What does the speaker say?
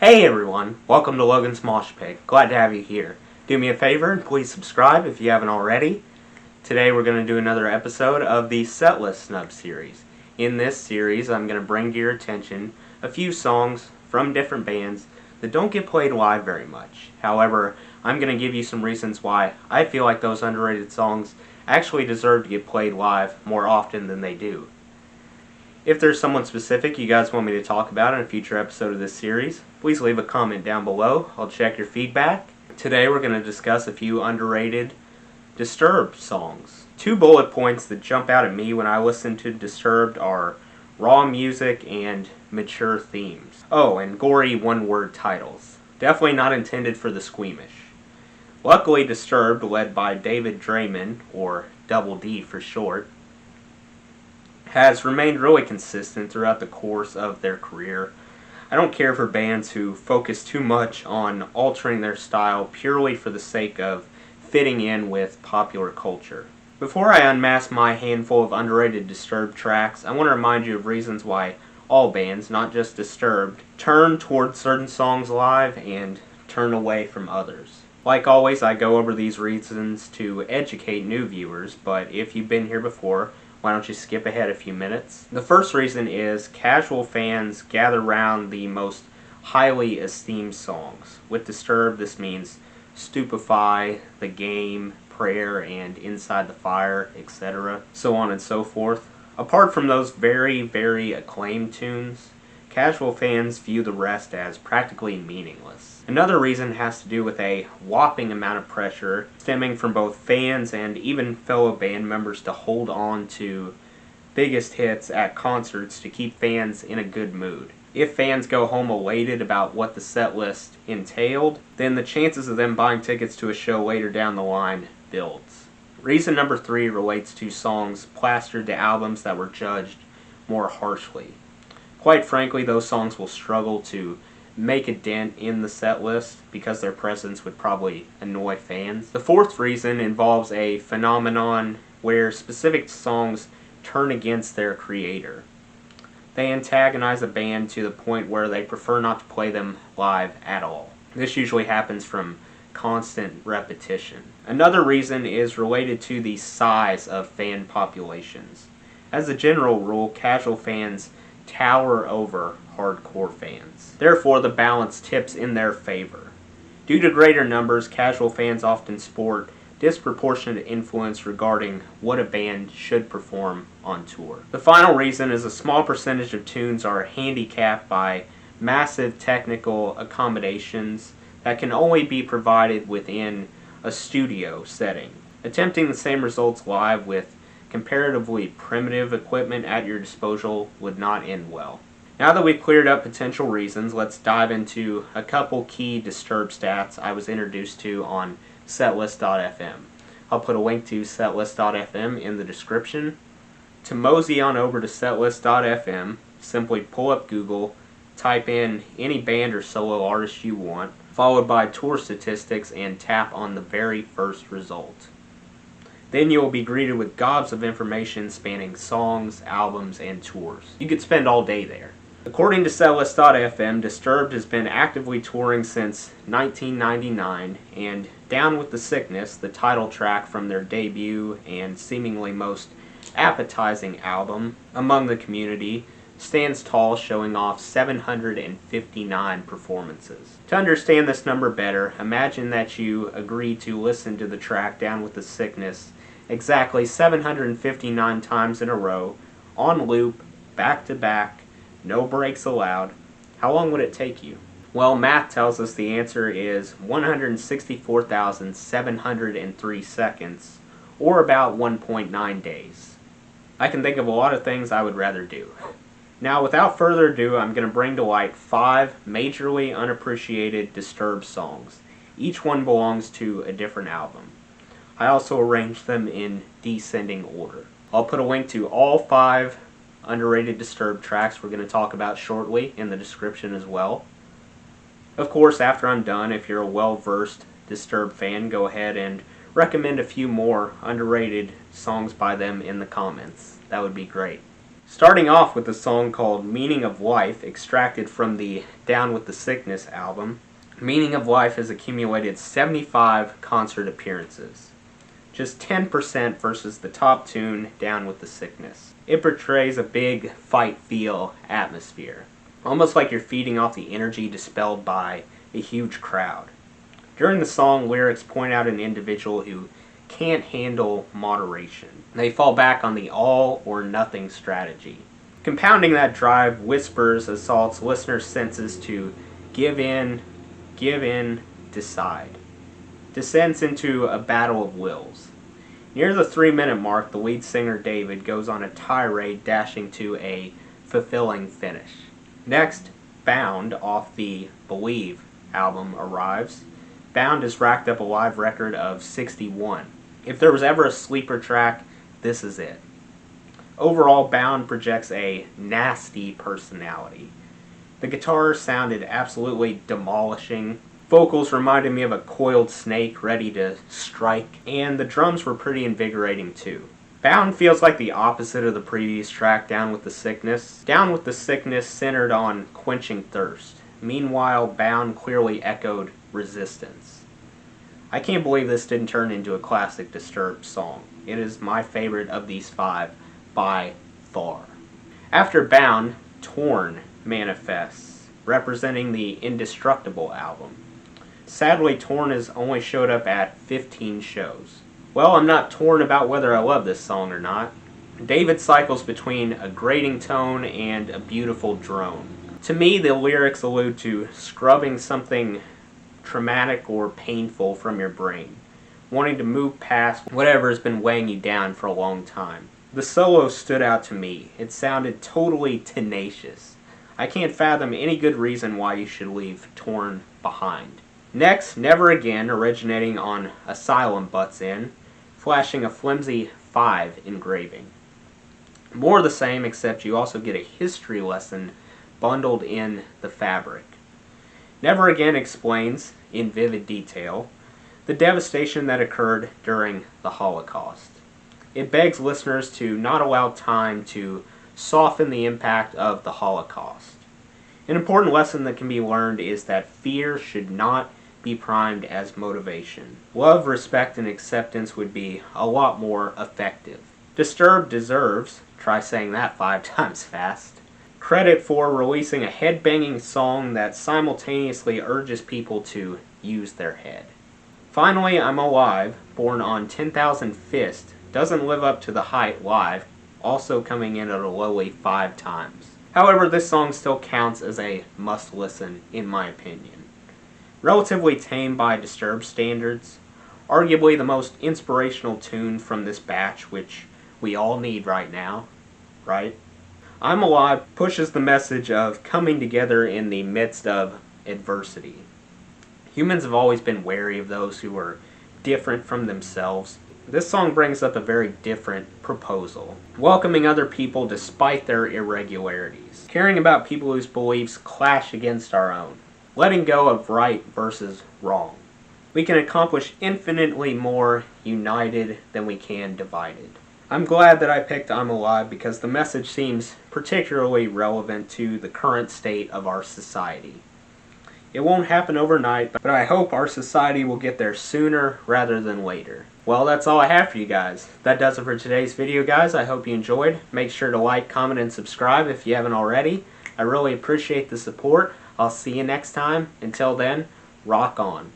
Hey everyone, welcome to Logan's Mosh Pit. Glad to have you here. Do me a favor and please subscribe if you haven't already. Today we're going to do another episode of the Setlist Snubs series. In this series I'm going to bring to your attention a few songs from different bands that don't get played live very much. However, I'm going to give you some reasons why I feel like those underrated songs actually deserve to get played live more often than they do. If there's someone specific you guys want me to talk about in a future episode of this series, please leave a comment down below. I'll check your feedback. Today we're going to discuss a few underrated Disturbed songs. Two bullet points that jump out at me when I listen to Disturbed are raw music and mature themes. Oh, and gory one-word titles. Definitely not intended for the squeamish. Luckily, Disturbed, led by David Draymond, or Double D for short, has remained really consistent throughout the course of their career. I don't care for bands who focus too much on altering their style purely for the sake of fitting in with popular culture. Before I unmask my handful of underrated Disturbed tracks, I want to remind you of reasons why all bands, not just Disturbed, turn towards certain songs live and turn away from others. Like always, I go over these reasons to educate new viewers, but if you've been here before, why don't you skip ahead a few minutes? The first reason is casual fans gather round the most highly esteemed songs. With Disturbed, this means Stupefy, The Game, Prayer, and Inside the Fire, etc., so on and so forth. Apart from those very, very acclaimed tunes, casual fans view the rest as practically meaningless. Another reason has to do with a whopping amount of pressure stemming from both fans and even fellow band members to hold on to biggest hits at concerts to keep fans in a good mood. If fans go home elated about what the set list entailed, then the chances of them buying tickets to a show later down the line builds. Reason number 3 relates to songs plastered to albums that were judged more harshly. Quite frankly, those songs will struggle to make a dent in the set list because their presence would probably annoy fans. The fourth reason involves a phenomenon where specific songs turn against their creator. They antagonize a band to the point where they prefer not to play them live at all. This usually happens from constant repetition. Another reason is related to the size of fan populations. As a general rule, casual fans tower over hardcore fans. Therefore, the balance tips in their favor. Due to greater numbers, casual fans often sport disproportionate influence regarding what a band should perform on tour. The final reason is a small percentage of tunes are handicapped by massive technical accommodations that can only be provided within a studio setting. Attempting the same results live with comparatively primitive equipment at your disposal would not end well. Now that we've cleared up potential reasons, let's dive into a couple key Disturbed stats I was introduced to on Setlist.fm. I'll put a link to Setlist.fm in the description. To mosey on over to Setlist.fm, simply pull up Google, type in any band or solo artist you want, followed by tour statistics, and tap on the very first result. Then you will be greeted with gobs of information spanning songs, albums, and tours. You could spend all day there. According to Setlist.fm, Disturbed has been actively touring since 1999, and Down with the Sickness, the title track from their debut and seemingly most appetizing album among the community, stands tall, showing off 759 performances. To understand this number better, imagine that you agree to listen to the track Down with the Sickness exactly 759 times in a row, on loop, back to back, no breaks allowed. How long would it take you? Well, math tells us the answer is 164,703 seconds, or about 1.9 days. I can think of a lot of things I would rather do. Now, without further ado, I'm going to bring to light 5 majorly unappreciated Disturbed songs. Each one belongs to a different album. I also arranged them in descending order. I'll put a link to all 5 underrated Disturbed tracks we're going to talk about shortly in the description as well. Of course, after I'm done, if you're a well-versed Disturbed fan, go ahead and recommend a few more underrated songs by them in the comments. That would be great. Starting off with a song called Meaning of Life, extracted from the Down with the Sickness album. Meaning of Life has accumulated 75 concert appearances, just 10% versus the top tune, Down with the Sickness. It portrays a big fight-feel atmosphere, almost like you're feeding off the energy dispelled by a huge crowd. During the song, lyrics point out an individual who can't handle moderation. They fall back on the all or nothing strategy. Compounding that drive, Whispers assaults listeners' senses to give in, decide. Descends into a battle of wills. Near the 3-minute mark, the lead singer David goes on a tirade, dashing to a fulfilling finish. Next, Bound off the Believe album arrives. Bound has racked up a live record of 61. If there was ever a sleeper track, this is it. Overall, Bound projects a nasty personality. The guitar sounded absolutely demolishing. Vocals reminded me of a coiled snake ready to strike, and the drums were pretty invigorating too. Bound feels like the opposite of the previous track, Down with the Sickness. Down with the Sickness centered on quenching thirst. Meanwhile, Bound clearly echoed resistance. I can't believe this didn't turn into a classic Disturbed song. It is my favorite of these 5 by far. After Bound, Torn manifests, representing the Indestructible album. Sadly, Torn has only showed up at 15 shows. Well, I'm not torn about whether I love this song or not. David cycles between a grating tone and a beautiful drone. To me, the lyrics allude to scrubbing something traumatic or painful from your brain, wanting to move past whatever has been weighing you down for a long time. The solo stood out to me. It sounded totally tenacious. I can't fathom any good reason why you should leave Torn behind. Next, Never Again, originating on Asylum, butts in, flashing a flimsy 5 engraving. More of the same, except you also get a history lesson bundled in the fabric. Never Again explains, in vivid detail, the devastation that occurred during the Holocaust. It begs listeners to not allow time to soften the impact of the Holocaust. An important lesson that can be learned is that fear should not be primed as motivation. Love, respect, and acceptance would be a lot more effective. Disturbed deserves, try saying that 5 times fast, credit for releasing a head-banging song that simultaneously urges people to use their head. Finally, I'm Alive, born on 10,000 Fist, doesn't live up to the hype live, also coming in at a lowly 5 times. However, this song still counts as a must-listen, in my opinion. Relatively tame by Disturbed standards, arguably the most inspirational tune from this batch, which we all need right now, right? I'm Alive pushes the message of coming together in the midst of adversity. Humans have always been wary of those who are different from themselves. This song brings up a very different proposal. Welcoming other people despite their irregularities. Caring about people whose beliefs clash against our own. Letting go of right versus wrong. We can accomplish infinitely more united than we can divided. I'm glad that I picked I'm Alive because the message seems particularly relevant to the current state of our society. It won't happen overnight, but I hope our society will get there sooner rather than later. Well, that's all I have for you guys. That does it for today's video, guys. I hope you enjoyed. Make sure to like, comment, and subscribe if you haven't already. I really appreciate the support. I'll see you next time. Until then, rock on.